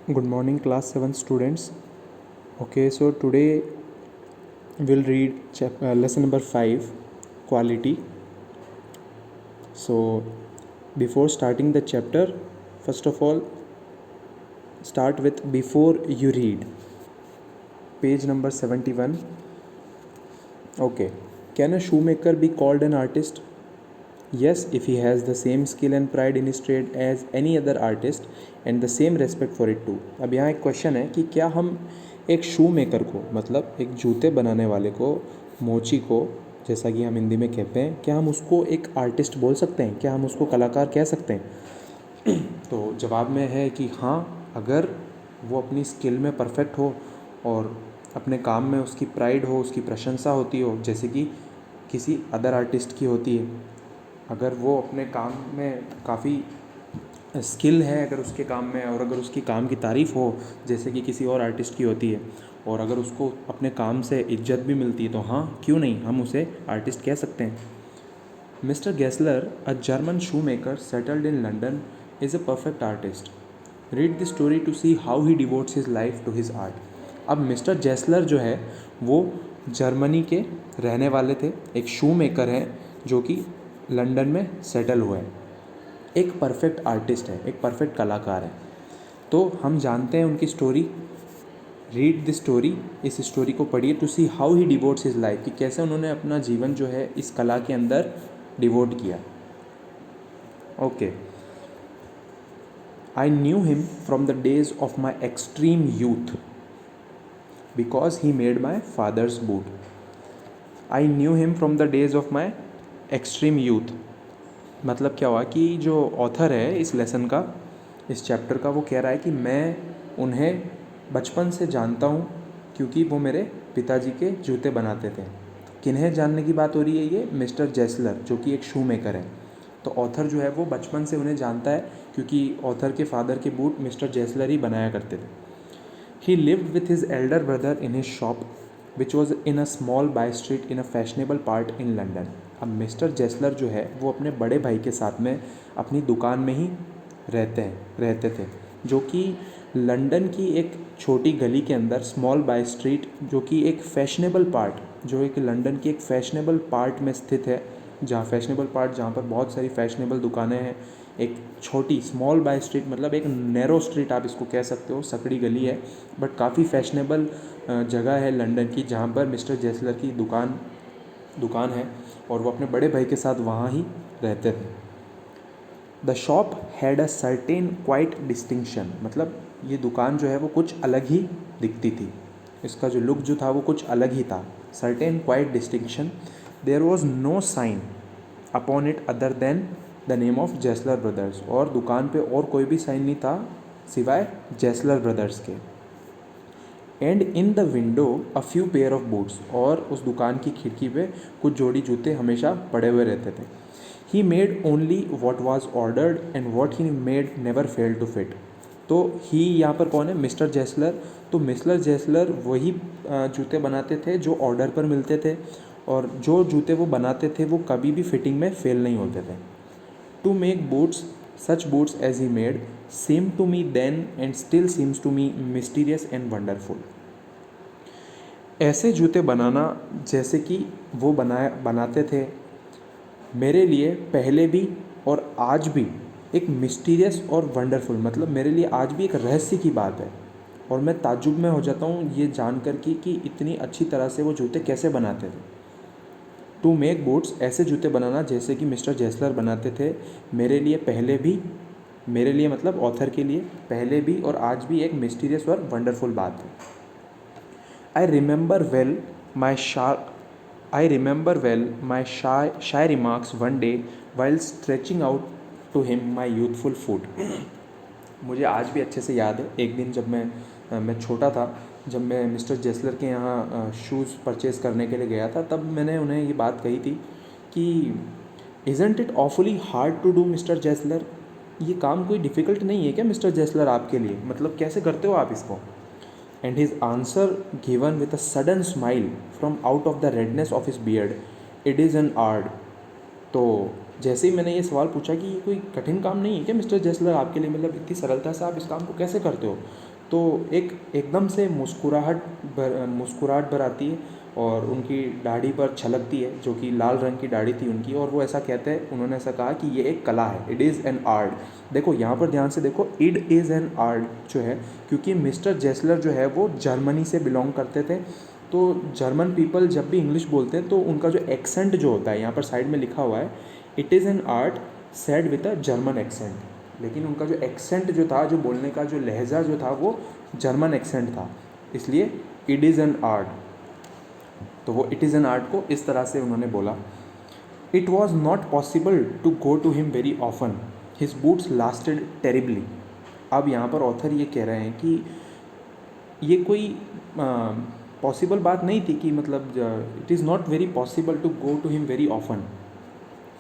Good morning, class 7 students. Okay, so today we'll read lesson number 5, quality. So, before starting the chapter, first of all, start with before you read. Page number 71. Okay, can a shoemaker be called an artist? Yes, if he has the same skill and pride in his trade as any other artist and the same respect for it too. अब यहाँ एक question है कि क्या हम एक शू maker को, मतलब एक जूते बनाने वाले को, मोची को, जैसा कि हम हिंदी में कहते हैं, क्या हम उसको एक आर्टिस्ट बोल सकते हैं? क्या हम उसको कलाकार कह सकते हैं? तो जवाब में है कि हाँ, अगर वो अपनी स्किल में परफेक्ट हो और अपने काम में उसकी प्राइड हो, उसकी प्रशंसा होती हो, जैसे कि किसी अदर आर्टिस्ट की होती है। अगर वो अपने काम में काफ़ी स्किल है अगर उसके काम में, और अगर उसकी काम की तारीफ़ हो जैसे कि किसी और आर्टिस्ट की होती है, और अगर उसको अपने काम से इज्जत भी मिलती है, तो हाँ, क्यों नहीं, हम उसे आर्टिस्ट कह सकते हैं। Mister Gessler, a German shoe maker settled in London, is a perfect artist. Read the story to see how he devotes his life to his art. अब मिस्टर जेस्लर जो है वो जर्मनी के रहने वाले थे, एक शू मेकर हैं जो कि लंदन में सेटल हुए हैं, एक परफेक्ट आर्टिस्ट है, एक परफेक्ट कलाकार है। तो हम जानते हैं उनकी स्टोरी। रीड द स्टोरी, इस स्टोरी को पढ़िए, to see how he devotes his life, कि कैसे उन्होंने अपना जीवन जो है इस कला के अंदर डिवोट किया। Okay, I knew him from the days of my extreme youth because he made my father's boot. I knew him from the days of my extreme youth, मतलब क्या हुआ कि जो ऑथर है इस लेसन का, इस चैप्टर का, वो कह रहा है कि मैं उन्हें बचपन से जानता हूँ क्योंकि वो मेरे पिताजी के जूते बनाते थे. किन्हें जानने की बात हो रही है? ये मिस्टर जेस्लर जो कि एक शू मेकर है. तो ऑथर जो है वो बचपन से उन्हें जानता है क्योंकि ऑथर के फादर के बूट मिस्टर जेस्लर ही बनाया करते थे. He lived with his elder brother in his shop which was in a small by street in a fashionable part in London. अब मिस्टर जेस्लर जो है वो अपने बड़े भाई के साथ में अपनी दुकान में ही रहते थे, जो कि लंदन की एक छोटी गली के अंदर, स्मॉल बाय स्ट्रीट, जो कि एक फैशनेबल पार्ट, जो एक लंदन की एक फैशनेबल पार्ट में स्थित है, जहाँ फैशनेबल पार्ट, जहाँ पर बहुत सारी फैशनेबल दुकानें हैं. एक छोटी स्मॉल बाय स्ट्रीट, मतलब एक नैरो स्ट्रीट आप इसको कह सकते हो, सकड़ी गली है, बट काफ़ी फैशनेबल जगह है लंदन की, जहाँ पर मिस्टर जेस्लर की दुकान है और वो अपने बड़े भाई के साथ वहाँ ही रहते थे. The shop had a certain quite distinction, मतलब ये दुकान जो है वो कुछ अलग ही दिखती थी, इसका जो लुक जो था वो कुछ अलग ही था. Certain quite distinction. There was no sign upon it other than the name of Gessler brothers, और दुकान पे और कोई भी साइन नहीं था सिवाय जेस्लर ब्रदर्स के. And in the window a few pair of boots, और उस दुकान की खिड़की पे कुछ जोड़ी जूते हमेशा पड़े हुए रहते थे. He made only what was ordered and what he made never fail to fit. तो ही यहाँ पर कौन है? Mister Gessler. तो मिस्टर जेस्लर वही जूते बनाते थे जो ऑर्डर पर मिलते थे, और जो जूते वो बनाते थे वो कभी भी फिटिंग में फेल नहीं होते थे. To make boots, such boots as he made, seemed to me then and still seems to me mysterious and wonderful. ऐसे जूते बनाना जैसे कि वो बनाते थे, मेरे लिए पहले भी और आज भी एक मिस्टीरियस और वंडरफुल, मतलब मेरे लिए आज भी एक रहस्य की बात है, और मैं ताज्जुब में हो जाता हूँ ये जानकर कि इतनी अच्छी तरह से वो जूते कैसे बनाते थे. टू मेक बूट्स, ऐसे जूते बनाना जैसे कि मिस्टर जेस्लर बनाते थे, मेरे लिए पहले भी, मेरे लिए मतलब ऑथर के लिए पहले भी और आज भी एक मिस्टीरियस और वंडरफुल बात है. I remember well my shy remarks one day while stretching out to him my youthful foot. मुझे आज भी अच्छे से याद है, एक दिन जब मैं छोटा था, जब मैं मिस्टर जेस्लर के यहाँ शूज़ परचेज़ करने के लिए गया था, तब मैंने उन्हें ये बात कही थी कि isn't it awfully hard to do mister Gessler, ये काम कोई डिफ़िकल्ट नहीं है क्या मिस्टर जेस्लर आपके लिए, मतलब कैसे करते हो आप इसको. And his answer given with a sudden smile from out of the redness of his beard, it is an art. तो जैसे ही मैंने ये सवाल पूछा कि ये कोई कठिन काम नहीं है क्या मिस्टर जेस्लर आपके लिए, मतलब इतनी सरलता से आप इस काम को कैसे करते हो, तो एकदम से मुस्कुराहट भर आती है और उनकी दाढ़ी पर छलकती है, जो कि लाल रंग की दाढ़ी थी उनकी, और वो ऐसा कहते हैं, उन्होंने ऐसा कहा कि ये एक कला है, इट इज़ एन आर्ट। देखो यहाँ पर ध्यान से देखो, इट इज़ एन आर्ट जो है, क्योंकि मिस्टर जेस्लर जो है वो जर्मनी से बिलोंग करते थे। तो जर्मन पीपल जब भी इंग्लिश बोलते हैं तो उनका जो एक्सेंट जो होता है, यहाँ पर साइड में लिखा हुआ है it is an art said with a German accent, लेकिन उनका जो एक्सेंट जो था, जो बोलने का जो लहजा जो था, वो जर्मन एक्सेंट था, इसलिए इट इज़ एन आर्ट। तो वो इट इज़ एन आर्ट को इस तरह से उन्होंने बोला। It was not possible to go to him very often, his boots lasted terribly. अब यहाँ पर ऑथर ये कह रहे हैं कि ये कोई पॉसिबल बात नहीं थी कि मतलब it is not very possible to go to him very often,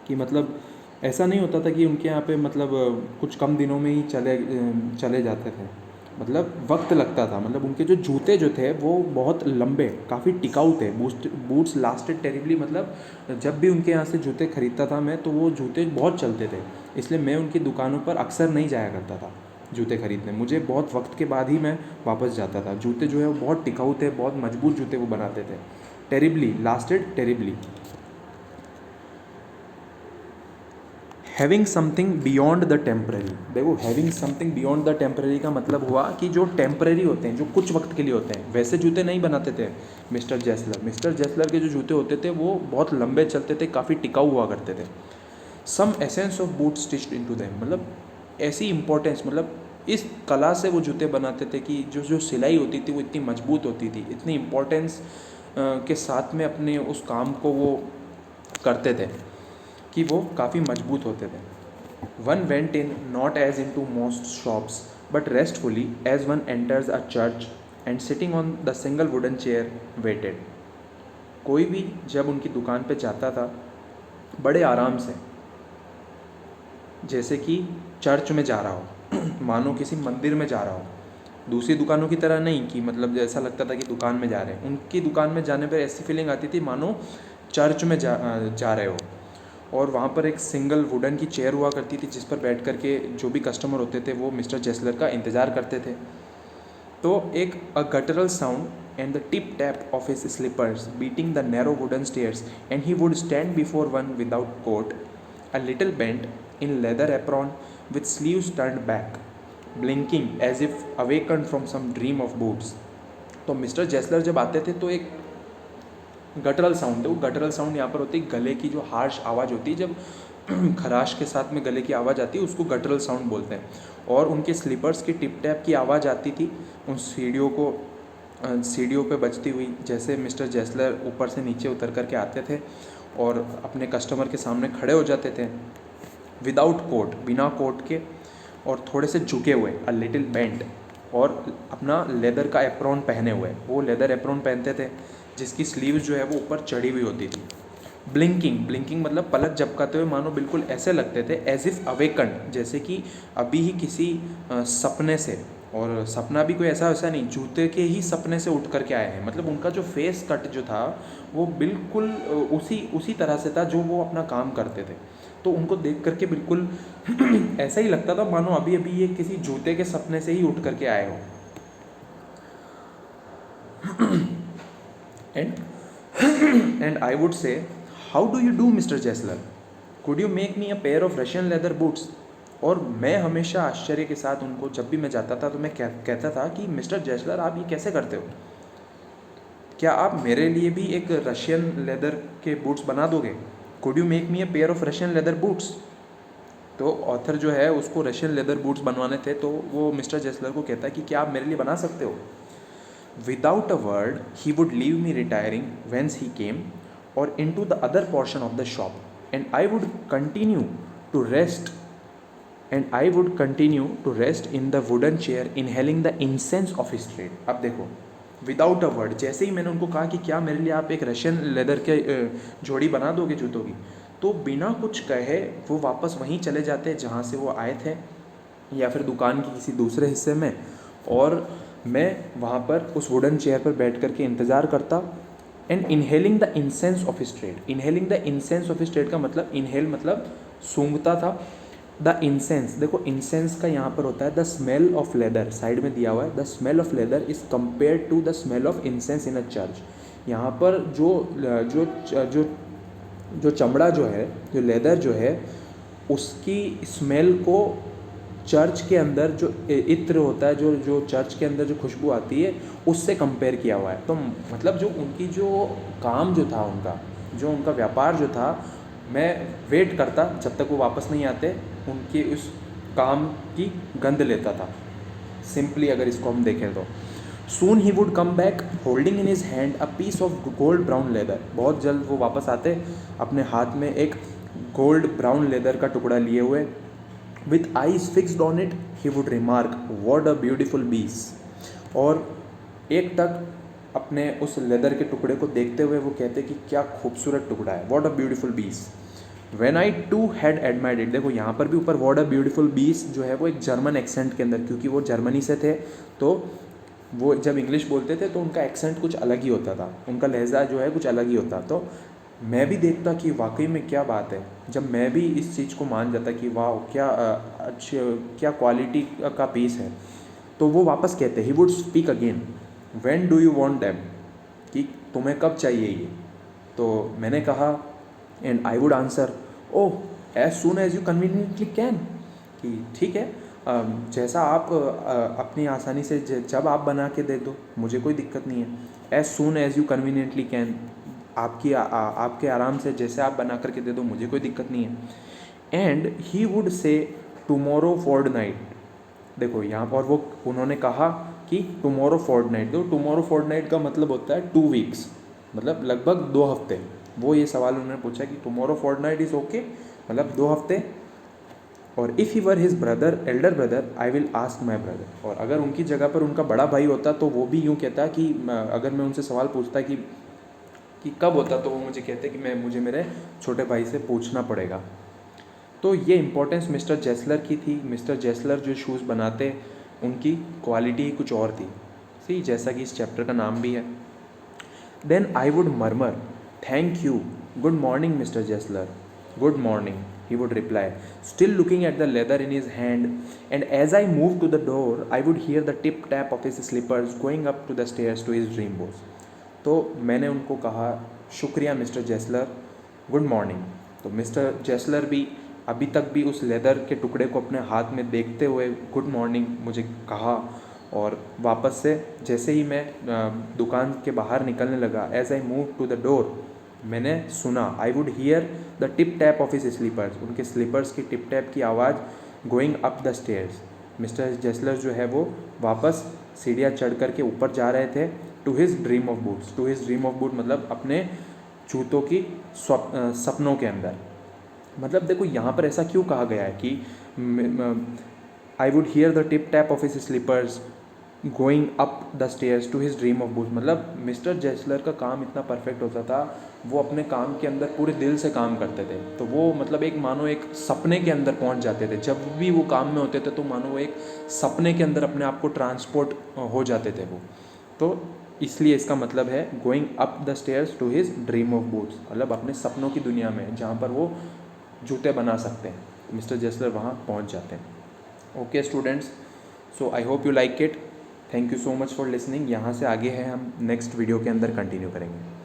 कि मतलब ऐसा नहीं होता था कि उनके यहाँ पे मतलब कुछ कम दिनों में ही चले जाते थे, मतलब वक्त लगता था। मतलब उनके जो जूते जो थे वो बहुत लंबे, काफ़ी टिकाऊ थे। बूट्स लास्टेड टेरिबली, मतलब जब भी उनके यहाँ से जूते खरीदता था मैं, तो वो जूते बहुत चलते थे, इसलिए मैं उनकी दुकानों पर अक्सर नहीं जाया करता था जूते खरीदने। मुझे बहुत वक्त के बाद ही मैं वापस जाता था। जूते जो है वो बहुत टिकाऊ थे, बहुत मजबूत जूते वो बनाते थे। Terribly, lasted terribly. Having something beyond the temporary. देखो, having something beyond the temporary का मतलब हुआ कि जो टेम्पररी होते हैं, जो कुछ वक्त के लिए होते हैं, वैसे जूते नहीं बनाते थे मिस्टर जेस्लर। मिस्टर जेस्लर के जो जूते होते थे वो बहुत लंबे चलते थे, काफ़ी टिकाऊ हुआ करते थे। Some essence of boot stitched into them, मतलब ऐसी इंपॉर्टेंस, मतलब इस कला से वो जूते बनाते थे कि जो सिलाई होती थी वो इतनी मजबूत होती थी, इतनी इम्पोर्टेंस के साथ में अपने उस काम को वो करते थे कि वो काफ़ी मजबूत होते थे। One went in not as into most shops but restfully as one enters a church and sitting on the single wooden chair waited. कोई भी जब उनकी दुकान पे जाता था बड़े आराम से, जैसे कि चर्च में जा रहा हो मानो किसी मंदिर में जा रहा हो। दूसरी दुकानों की तरह नहीं कि मतलब ऐसा लगता था कि दुकान में जा रहे हैं। उनकी दुकान में जाने पर ऐसी फीलिंग आती थी मानो चर्च में जा रहे हो। और वहाँ पर एक सिंगल वुडन की चेयर हुआ करती थी जिस पर बैठ कर के जो भी कस्टमर होते थे वो मिस्टर जेस्लर का इंतज़ार करते थे। तो एक a guttural sound and the tip tap of his slippers beating the narrow wooden stairs and he would stand before one without coat, a little bent in leather apron with sleeves turned back, blinking as if awakened from some dream of boots. तो mister Gessler जब आते थे तो एक गटरल sound है, वो गटरल sound यहाँ पर होती है गले की जो हार्श आवाज़ होती है, जब खराश के साथ में गले की आवाज़ आती है उसको गटरल साउंड बोलते हैं। और उनके स्लीपर्स की टिप टैप की आवाज़ आती थी उन सीढ़ियों पे बजती हुई, जैसे मिस्टर जेस्लर ऊपर से नीचे उतर करके आते थे और अपने कस्टमर के सामने खड़े हो जाते थे विदाउट कोट, बिना कोट के, और थोड़े से झुके हुए, अ लिटिल बेंट, और अपना लेदर का एप्रॉन पहने हुए। वो लेदर एप्रॉन पहनते थे जिसकी स्लीव्स जो है वो ऊपर चढ़ी हुई होती थी। ब्लिंकिंग मतलब पलक झपकाते हुए, मानो बिल्कुल ऐसे लगते थे एज इफ़ अवेकन्ड, जैसे कि अभी ही किसी सपने से, और सपना भी कोई ऐसा नहीं, जूते के ही सपने से उठ करके आए हैं। मतलब उनका जो फेस कट जो था वो बिल्कुल उसी तरह से था जो वो अपना काम करते थे। तो उनको देख करके बिल्कुल ऐसा ही लगता था मानो अभी अभी ये किसी जूते के सपने से ही उठ करके आए हो। And I would say, how do you do, Mr. Jessler? Could you make me a pair of Russian leather boots? और मैं हमेशा आश्चर्य के साथ उनको, जब भी मैं जाता था तो मैं कहता था कि मिस्टर जेस्लर आप ये कैसे करते हो, क्या आप मेरे लिए भी एक रशियन लेदर के बूट्स बना दोगे? Could you make me a pair of Russian leather boots? तो ऑथर जो है उसको रशियन लेदर बूट्स बनवाने थे, तो वो मिस्टर जेस्लर को कहता है कि क्या आप मेरे लिए बना सकते हो? Without a word, he would leave me retiring whence he came or into the other portion of the shop, and I would continue to rest in the wooden chair inhaling the incense of his trade. अब देखो, without a word, जैसे ही मैंने उनको कहा कि क्या मेरे लिए आप एक रशियन लेदर के जोड़ी बना दोगे जूतों की, तो बिना कुछ कहे वो वापस वहीं चले जाते जहाँ से वो आए थे, या फिर दुकान के किसी दूसरे हिस्से में, और मैं वहाँ पर उस वुडन चेयर पर बैठ कर के इंतज़ार करता। And inhaling the incense of his trade, inhaling the incense of his trade का मतलब, इनहेल मतलब सूंघता था, द इंसेंस, देखो इंसेंस का यहाँ पर होता है the smell of leather, side में दिया हुआ है the smell of leather is compare to the smell of incense in a church. यहाँ पर जो जो जो चमड़ा जो है, जो लेदर जो है, उसकी स्मेल को चर्च के अंदर जो इत्र होता है, जो जो चर्च के अंदर जो खुशबू आती है, उससे कंपेयर किया हुआ है। तो मतलब जो उनकी जो काम जो था उनका, जो उनका व्यापार जो था, मैं वेट करता जब तक वो वापस नहीं आते, उनके उस काम की गंध लेता था। सिंपली अगर इसको हम देखें तो सून ही would come back holding in his hand a piece of gold brown leather, बहुत जल्द वो वापस आते अपने हाथ में एक गोल्ड ब्राउन लेदर का टुकड़ा लिए हुए। With eyes fixed on it he would remark what a beautiful piece, और एक टक अपने उस लेदर के टुकड़े को देखते हुए वो कहते कि क्या खूबसूरत टुकड़ा है, what a beautiful piece. When I too had admired it, देखो यहाँ पर भी ऊपर व्हाट अ ब्यूटीफुल पीस जो है वो एक जर्मन एक्सेंट के अंदर, क्योंकि वो जर्मनी से थे, तो वो जब इंग्लिश बोलते थे तो उनका एक्सेंट कुछ अलग ही होता था, उनका लहजा जो है कुछ अलग ही होता। तो मैं भी देखता कि वाकई में क्या बात है, जब मैं भी इस चीज़ को मान जाता कि वाह क्या अच्छी, क्या क्वालिटी का पीस है। तो वो वापस कहते he would speak again when do you want them, कि तुम्हें कब चाहिए ये। तो मैंने कहा and I would answer oh as soon as you conveniently can, कि ठीक है, जैसा आप अपनी आसानी से जब आप बना के दे दो, मुझे कोई दिक्कत नहीं है। As soon as you conveniently can, आपके आराम से जैसे आप बना करके दे दो, मुझे कोई दिक्कत नहीं है। And he would say tomorrow fortnight, देखो यहाँ पर वो उन्होंने कहा कि टुमारो फोर्टनाइट, तो टुमारो फोर्टनाइट का मतलब होता है 2 वीक्स, मतलब लगभग 2 हफ्ते। वो ये सवाल उन्होंने पूछा कि टुमारो फोर्टनाइट इज़ ओके, मतलब 2 हफ्ते। और if he were his brother Elder brother I will ask my brother, और अगर उनकी जगह पर उनका बड़ा भाई होता तो वो भी यूँ कहता कि अगर मैं उनसे सवाल पूछता कि कब होता, तो वो मुझे कहते कि मुझे मेरे छोटे भाई से पूछना पड़ेगा। तो ये इम्पोर्टेंस मिस्टर जेस्लर की थी। मिस्टर जेस्लर जो शूज़ बनाते, उनकी क्वालिटी ही कुछ और थी, सी जैसा कि इस चैप्टर का नाम भी है। Then I would murmur thank you, good morning mister Gessler, good morning, he would reply, still looking at the leather in his hand, and as I moved to the door, I would hear the tip tap of his slippers going up to the stairs to his dream box. तो मैंने उनको कहा शुक्रिया mister Gessler, good morning. तो mister जेस्लर भी अभी तक भी उस लेदर के टुकड़े को अपने हाथ में देखते हुए गुड मॉर्निंग मुझे कहा, और वापस से जैसे ही मैं दुकान के बाहर निकलने लगा, as I move to the door, मैंने सुना I would hear the tip tap of his slippers, उनके स्लीपर्स की टिप टैप की आवाज़ going up the stairs. Mister Gessler जो है वो वापस सीढ़ियाँ चढ़ करके ऊपर जा रहे थे to his dream of boots, to his dream of boot मतलब अपने जूतों की सपनों के अंदर। मतलब देखो यहाँ पर ऐसा क्यों कहा गया है कि I would hear the tip tap of his slippers going up the stairs to his dream of boot, मतलब मिस्टर जेस्लर का काम इतना परफेक्ट होता था, वो अपने काम के अंदर पूरे दिल से काम करते थे। तो वो मतलब एक मानो एक सपने के अंदर पहुंच जाते थे, जब भी वो काम में होते थे तो मानो वो एक सपने के अंदर अपने आप को ट्रांसपोर्ट हो जाते थे वो। तो इसलिए इसका मतलब है going up the stairs to his dream of boots, मतलब अपने सपनों की दुनिया में जहाँ पर वो जूते बना सकते हैं, मिस्टर जेस्लर वहाँ पहुँच जाते हैं। Okay students, so I hope you like it. Thank you so much for listening. यहाँ से आगे है हम नेक्स्ट वीडियो के अंदर कंटिन्यू करेंगे।